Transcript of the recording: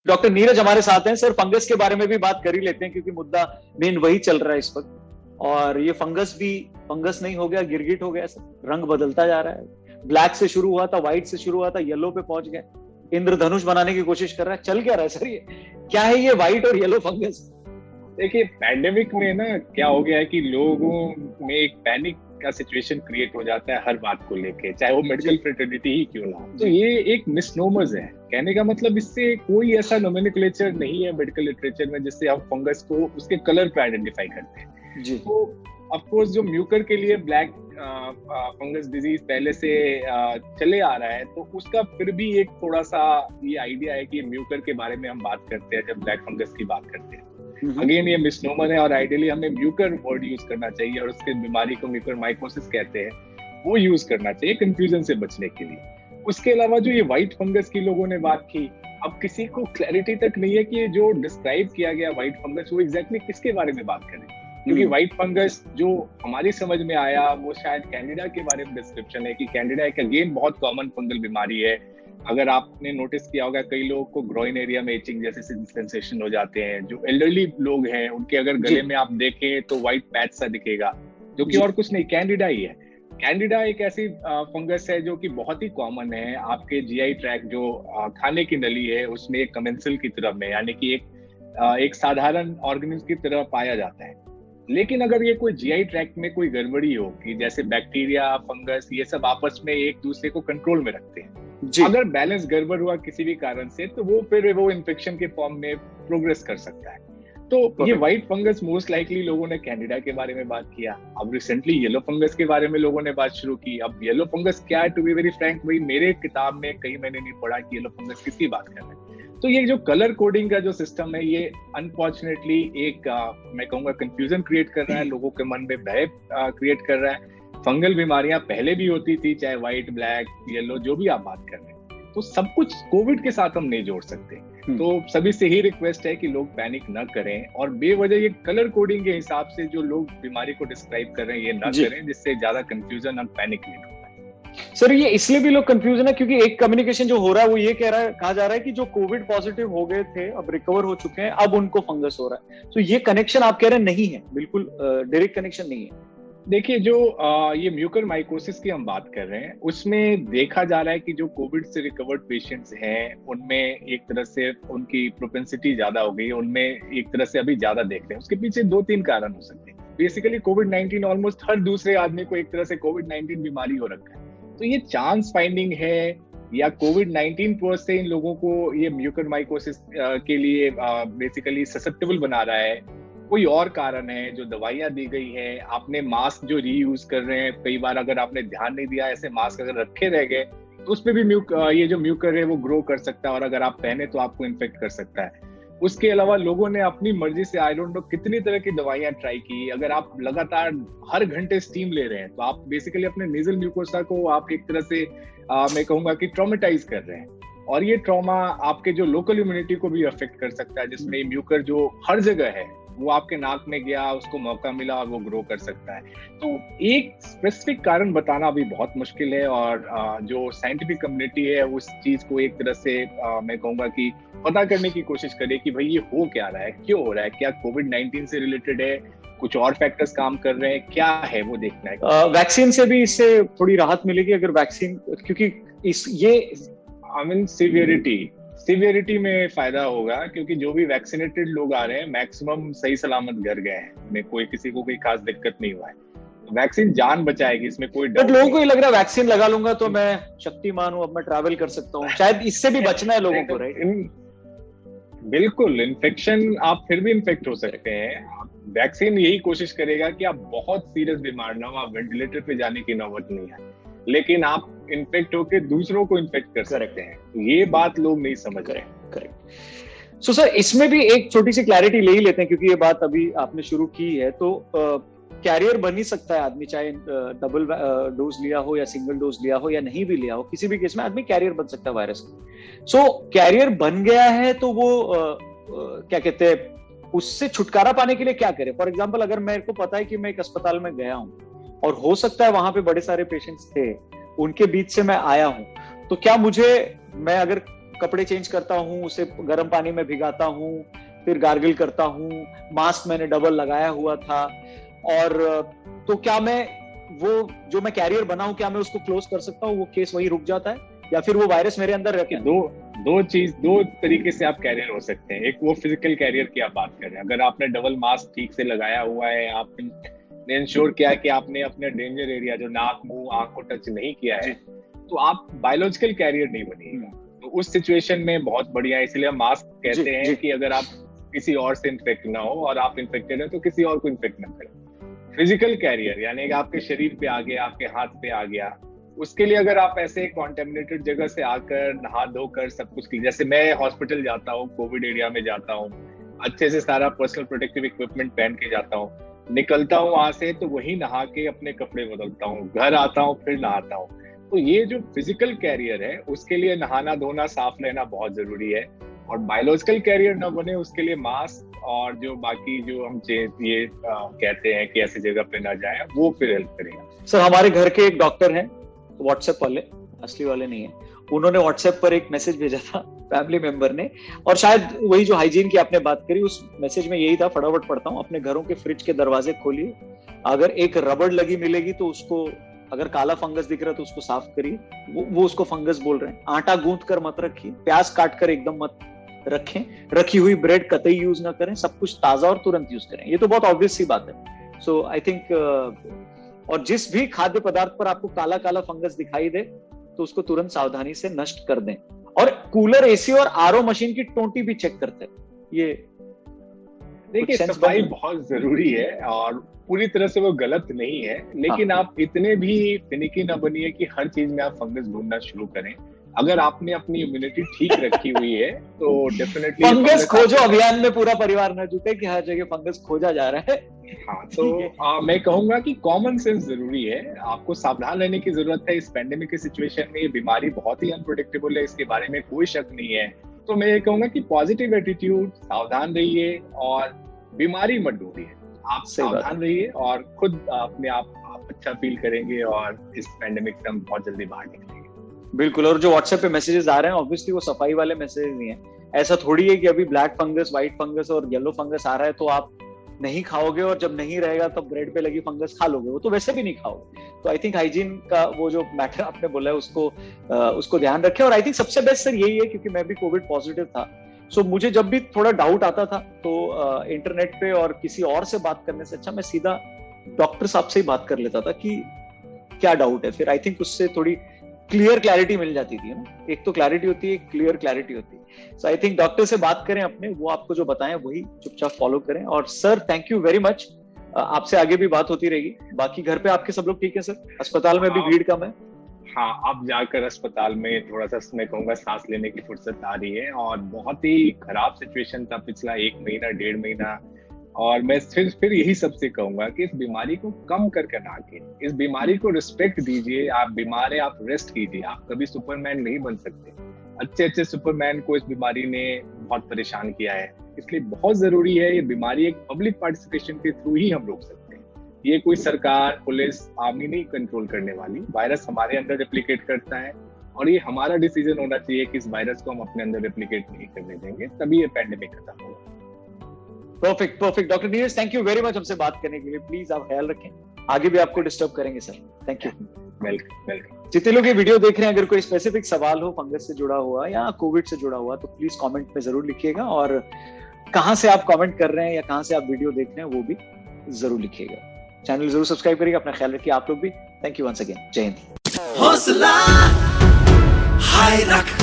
Doctor Neeraj हमारे साथ हैं। सर, फंगस के बारे में भी बात कर ही लेते हैं क्योंकि मुद्दा मेन वही चल रहा है इस वक्त। और ये फंगस भी फंगस नहीं हो गया, गिरगिट हो गया सर। रंग बदलता जा रहा है, ब्लैक से शुरू हुआ था, व्हाइट से शुरू हुआ था, येलो पे पहुंच गया, इंद्रधनुष बनाने की कोशिश कर रहा है। चल क्या रहा है सर, ये क्या है ये व्हाइट और येलो फंगस? देखिए, पैंडेमिक में ना क्या हो गया है कि लोगों में एक पैनिक का सिचुएशन क्रिएट हो जाता है हर बात को लेके, चाहे वो मेडिकल फ्रेटर्निटी ही क्यों ना। तो ये एक मिसनोमर्स है। कहने का मतलब इससे कोई ऐसा नोमेनक्लेचर नहीं है मेडिकल लिटरेचर में जिससे आप फंगस को उसके कलर पे आइडेंटिफाई करते हैं जी। तो ऑफ कोर्स जो म्यूकर के लिए ब्लैक फंगस डिजीज पहले से चले आ रहा है, तो उसका फिर भी एक थोड़ा सा ये आइडिया है कि म्यूकर के बारे में हम बात करते हैं जब ब्लैक फंगस की बात करते हैं। अगेन ये मिसनोमर है और आइडियली हमें म्यूकर वर्ड यूज करना चाहिए और उसके बीमारी को म्यूकर माइकोसिस कहते हैं, वो यूज करना चाहिए कंफ्यूजन से बचने के लिए। उसके अलावा जो ये व्हाइट फंगस की लोगों ने बात की, अब किसी को क्लैरिटी तक नहीं है कि ये जो डिस्क्राइब किया गया व्हाइट फंगस वो एग्जैक्टली किसके बारे में बात करें, क्योंकि व्हाइट फंगस जो हमारी समझ में आया वो शायद कैंडिडा के बारे में डिस्क्रिप्शन है कि कैंडिडा एक अगेन बहुत कॉमन फंगल बीमारी है। अगर आपने नोटिस किया होगा कई लोगों को ग्रोइन एरिया में इचिंग जैसे सेंसेशन हो जाते हैं। जो एल्डरली लोग हैं उनके अगर गले में आप देखें तो व्हाइट पैच सा दिखेगा, जो कि और कुछ नहीं कैंडिडा ही है। कैंडिडा एक ऐसी फंगस है जो कि बहुत ही कॉमन है। आपके जीआई ट्रैक जो खाने की नली है उसमें एक कमेंसल की तरह में, यानी कि एक साधारण ऑर्गेनिज्म की तरह पाया जाता है। लेकिन अगर ये कोई जीआई ट्रैक्ट में कोई गड़बड़ी हो कि जैसे बैक्टीरिया, फंगस, ये सब आपस में एक दूसरे को कंट्रोल में रखते हैं, अगर बैलेंस गड़बड़ हुआ किसी भी कारण से तो वो फिर वो इन्फेक्शन के फॉर्म में प्रोग्रेस कर सकता है। तो ये व्हाइट फंगस मोस्ट लाइकली लोगों ने कैंडिडा के बारे में बात किया। अब रिसेंटली येलो फंगस के बारे में लोगों ने बात शुरू की। अब येलो फंगस क्या है, टू बी वेरी फ्रैंक, भाई मेरे किताब में कहीं मैंने नहीं पढ़ा कि येलो फंगस किसकी बात कर रहे हैं। तो ये जो कलर कोडिंग का जो सिस्टम है ये अनफॉर्चुनेटली एक मैं कहूंगा कंफ्यूजन क्रिएट कर रहा है, लोगों के मन में भय क्रिएट कर रहा है। फंगल बीमारियां पहले भी होती थी, चाहे व्हाइट, ब्लैक, येलो, जो भी आप बात कर रहे हैं। तो सब कुछ कोविड के साथ हम नहीं जोड़ सकते। तो सभी से ही रिक्वेस्ट है कि लोग पैनिक न करें और बेवजह ये कलर कोडिंग के हिसाब से जो लोग बीमारी को डिस्क्राइब कर रहे हैं ये न करें, जिससे ज्यादा कंफ्यूजन और पैनिक नहीं होता है। सर, ये इसलिए भी लोग कंफ्यूजन है क्योंकि एक कम्युनिकेशन जो हो रहा है वो ये कहा जा रहा है कि जो कोविड पॉजिटिव हो गए थे अब रिकवर हो चुके हैं, अब उनको फंगस हो रहा है। तो ये कनेक्शन आप कह रहे हैं नहीं है, बिल्कुल डायरेक्ट कनेक्शन नहीं है। देखिए, जो ये म्यूकर माइकोसिस की हम बात कर रहे हैं उसमें देखा जा रहा है कि जो कोविड से रिकवर्ड पेशेंट्स हैं उनमें एक तरह से उनकी प्रोपेंसिटी ज्यादा हो गई है, उनमें एक तरह से अभी ज्यादा देख रहे हैं। उसके पीछे 2-3 कारण हो सकते हैं। बेसिकली कोविड-19 ऑलमोस्ट हर दूसरे आदमी को एक तरह से कोविड-19 बीमारी हो रखा है। तो ये चांस फाइंडिंग है या कोविड-19 पर से इन लोगों को ये म्यूकर माइकोसिस के लिए बेसिकली ससेप्टेबल बना रहा है, कोई और कारण है, जो दवाइयां दी गई हैं, आपने मास्क जो रीयूज कर रहे हैं, कई बार अगर आपने ध्यान नहीं दिया, ऐसे मास्क अगर रखे रह गए तो उसपे भी ये जो म्यूकर है वो ग्रो कर सकता है और अगर आप पहने तो आपको इन्फेक्ट कर सकता है। उसके अलावा लोगों ने अपनी मर्जी से आई डोंट नो कितनी तरह की दवाइयां ट्राई की। अगर आप लगातार हर घंटे स्टीम ले रहे हैं तो आप बेसिकली अपने नेजल म्यूकोसा को आप एक तरह से मैं कहूंगा कि ट्रॉमेटाइज कर रहे हैं और ये ट्रॉमा आपके जो लोकल इम्यूनिटी को भी अफेक्ट कर सकता है, जिसमें म्यूकर जो हर जगह है वो आपके नाक में गया, उसको मौका मिला और वो ग्रो कर सकता है। तो एक स्पेसिफिक कारण बताना अभी बहुत मुश्किल है और जो साइंटिफिक कम्युनिटी है उस चीज को एक तरह से मैं कहूंगा कि पता करने की कोशिश करे कि भाई ये हो क्या रहा है, क्यों हो रहा है, क्या कोविड-19 से रिलेटेड है, कुछ और फैक्टर्स काम कर रहे हैं, क्या है वो देखना है। वैक्सीन से भी इससे थोड़ी राहत मिलेगी अगर वैक्सीन, क्योंकि सीवियरिटी में फायदा होगा क्योंकि जो भी वैक्सीनेटेड लोग आ रहे हैं मैक्सिमम सही सलामत घर गए हैं, में कोई किसी को कोई खास दिक्कत नहीं हुआ है। वैक्सीन जान बचाएगी, इसमें कोई डर नहीं। लोगों को ये लग रहा है वैक्सीन लगा लूंगा तो मैं शक्तिमान हूं, अब मैं ट्रैवल कर सकता हूं, शायद इससे भी बचना है लोगों को, राइट? बिल्कुल, इन्फेक्शन आप फिर भी इन्फेक्ट हो सकते हैं। वैक्सीन यही कोशिश करेगा कि आप बहुत सीरियस बीमार ना हो, आप वेंटिलेटर पे जाने की नौबत नहीं है, लेकिन आप इन्फेक्ट होकर दूसरों को इन्फेक्ट कर सकते हैं। ये बात लोग नहीं समझ रहे हैं। करेक्ट। सो सर, इसमें भी एक छोटी सी क्लैरिटी ले ही लेते हैं क्योंकि ये बात अभी आपने शुरू की है। तो कैरियर बन ही सकता है आदमी, चाहे डबल डोज लिया हो या सिंगल डोज लिया हो या नहीं भी लिया हो, किसी भी केस में आदमी कैरियर बन सकता है वायरस का। सो कैरियर बन गया है तो वो क्या कहते हैं, उससे छुटकारा पाने के लिए क्या करे? फॉर एग्जाम्पल, अगर मेरे को पता है कि मैं एक अस्पताल में गया हूँ और हो सकता है वहां पे बड़े सारे पेशेंट्स थे, उनके बीच से मैं आया हूं, तो क्या मैं अगर कपड़े चेंज करता हूँ, उसे गर्म पानी में भिगाता हूँ, फिर गार्गिल करता हूँ, मास्क मैंने डबल लगाया हुआ था। और तो क्या मैं वो जो मैं कैरियर बना हूँ, क्या मैं उसको क्लोज कर सकता हूँ? वो केस वही रुक जाता है या फिर वो वायरस मेरे अंदर रखे? दो तरीके से आप कैरियर हो सकते हैं। एक वो फिजिकल कैरियर की आप बात कर रहे हैं, अगर आपने डबल मास्क ठीक से लगाया हुआ है, आपने इंश्योर किया कि आपने अपने डेंजर एरिया जो नाक, मुंह, आंख को टच नहीं किया है, तो आप बायोलॉजिकल कैरियर नहीं बनिएगा। तो उस सिचुएशन में बहुत बढ़िया है, इसलिए हम मास्क कहते हैं कि अगर आप किसी और से इन्फेक्ट ना हो और आप इन्फेक्टेड है तो किसी और को इन्फेक्ट ना करें। फिजिकल कैरियर यानी कि आपके शरीर पे आ गया, आपके हाथ पे आ गया, उसके लिए अगर आप ऐसे कॉन्टेमिनेटेड जगह से आकर नहा धोकर सब कुछ, जैसे मैं हॉस्पिटल जाता हूँ, कोविड एरिया में जाता हूँ, अच्छे से सारा पर्सनल प्रोटेक्टिव इक्विपमेंट पहन के जाता हूँ, निकलता हूँ वहां से तो वही नहा के अपने कपड़े बदलता हूँ, घर आता हूँ फिर नहाता हूँ। तो ये जो फिजिकल कैरियर है उसके लिए नहाना धोना साफ रहना बहुत जरूरी है, और बायोलॉजिकल कैरियर ना बने उसके लिए मास्क और जो बाकी जो हम ये कहते हैं कि ऐसी जगह पे ना जाए, वो फिर हेल्प करेगा। सर हमारे घर के एक डॉक्टर हैं, व्हाट्सएप वाले, असली वाले नहीं है, उन्होंने व्हाट्सएप पर एक मैसेज भेजा था फैमिली मेंबर ने, और शायद वही जो हाइजीन की आपने बात करी, उस मैसेज में यही था, फटाफट पढ़ता हूँ। अपने घरों के फ्रिज के दरवाजे खोलिए, अगर एक रबड़ लगी मिलेगी तो उसको, अगर काला फंगस दिख रहा है तो उसको साफ करिए, वो उसको फंगस बोल रहे हैं। आटा गूंथ कर मत रखिए, प्याज काट कर एकदम मत रखें, रखी हुई ब्रेड कतई यूज ना करें, सब कुछ ताजा और तुरंत यूज करें। ये तो बहुत ऑब्वियस सी बात है। सो आई थिंक और जिस भी खाद्य पदार्थ पर आपको काला काला फंगस दिखाई दे तो उसको तुरंत सावधानी से नष्ट कर दें। और कूलर, एसी और आरओ मशीन की टोंटी भी चेक करते हैं। ये देखिए, सफाई बहुत जरूरी है और पूरी तरह से वो गलत नहीं है, लेकिन आप इतने भी फिनिकी ना बनिए कि हर चीज में आप फंगस ढूंढना शुरू करें। अगर आपने अपनी इम्यूनिटी ठीक रखी हुई है तो डेफिनेटली फंगस खोजो अभियान में पूरा परिवार न जुटे कि हर जगह फंगस खोजा जा रहा है। हाँ, तो मैं कहूंगा कि कॉमन सेंस जरूरी है, आपको सावधान रहने की जरूरत है। इस पेंडेमिक की सिचुएशन में ये बीमारी बहुत ही अनप्रेडिक्टेबल है, इसके बारे में कोई शक नहीं है। तो मैं ये कहूंगा कि पॉजिटिव एटीट्यूड, सावधान रहिए और बीमारी मत ढूंढिए, आप सावधान रहिए और खुद अपने आप अच्छा फील करेंगे और इस पेंडेमिक से हम बहुत जल्दी बाहर निकलेंगे। बिल्कुल। और जो व्हाट्सएप पे मैसेजेस आ रहे हैं, ऑब्वियसली वो सफाई वाले मैसेजेस नहीं है। ऐसा थोड़ी है कि अभी ब्लैक फंगस, व्हाइट फंगस और येलो फंगस आ रहा है तो आप नहीं खाओगे और जब नहीं रहेगा तब ब्रेड पे लगी फंगस खा लोगे, वो तो वैसे भी नहीं खाओगे। तो आई थिंक हाइजीन का वो जो मैटर आपने बोला है उसको ध्यान रखें। और आई थिंक सबसे बेस्ट सर यही है, क्योंकि मैं भी कोविड पॉजिटिव था, सो मुझे जब भी थोड़ा डाउट आता था तो इंटरनेट पे और किसी और से बात करने से अच्छा मैं सीधा डॉक्टर साहब से ही बात कर लेता था कि क्या डाउट है। फिर आई थिंक उससे थोड़ी क्लियर क्लैरिटी मिल जाती थी ना। एक तो क्लैरिटी होती है, एक क्लियर क्लैरिटी होती है। सो आई थिंक डॉक्टर से बात करें अपने, वो आपको जो बताएं वही चुपचाप फॉलो करें। और sir thank you very much, आपसे आगे भी बात होती रहेगी। बाकी घर पे आपके सब लोग ठीक है सर? अस्पताल में भी भीड़ कम है? हाँ, अब जाकर अस्पताल में थोड़ा सा मैं कहूँगा सांस लेने की फुर्सत आ रही है, और बहुत ही खराब सिचुएशन था पिछला 1 महीना 1.5 महीना। और मैं फिर यही सबसे कहूंगा कि इस बीमारी को कम करके ना आके, इस बीमारी को रिस्पेक्ट दीजिए। आप बीमार है, आप रेस्ट कीजिए, आप कभी सुपरमैन नहीं बन सकते। अच्छे सुपरमैन को इस बीमारी ने बहुत परेशान किया है, इसलिए बहुत जरूरी है ये बीमारी एक पब्लिक पार्टिसिपेशन के थ्रू ही हम रोक सकते हैं। ये कोई सरकार, पुलिस, आर्मी नहीं कंट्रोल करने वाली। वायरस हमारे अंदर रेप्लिकेट करता है और ये हमारा डिसीजन होना चाहिए कि इस वायरस को हम अपने अंदर रेप्लिकेट नहीं करने देंगे, तभी ये पेंडेमिक खत्म होगा। Perfect doctor Neeraj, thank you very much हमसे बात करने के लिए। प्लीज आप ख्याल रखें, आगे भी आपको डिस्टर्ब करेंगे सर। Thank you. वेलकम। जितने लोग ये वीडियो देख रहे हैं, अगर कोई स्पेसिफिक सवाल हो फंगस से जुड़ा हुआ या कोविड से जुड़ा हुआ तो प्लीज कमेंट में जरूर लिखिएगा, और कहां से आप कमेंट कर रहे हैं या कहां से आप वीडियो देख रहे हैं वो भी जरूर लिखिएगा। चैनल जरूर सब्सक्राइब करिएगा, अपना ख्याल रखिए आप लोग भी। थैंक यू वंस अगेन, जय हिंद। हौसला हाय रख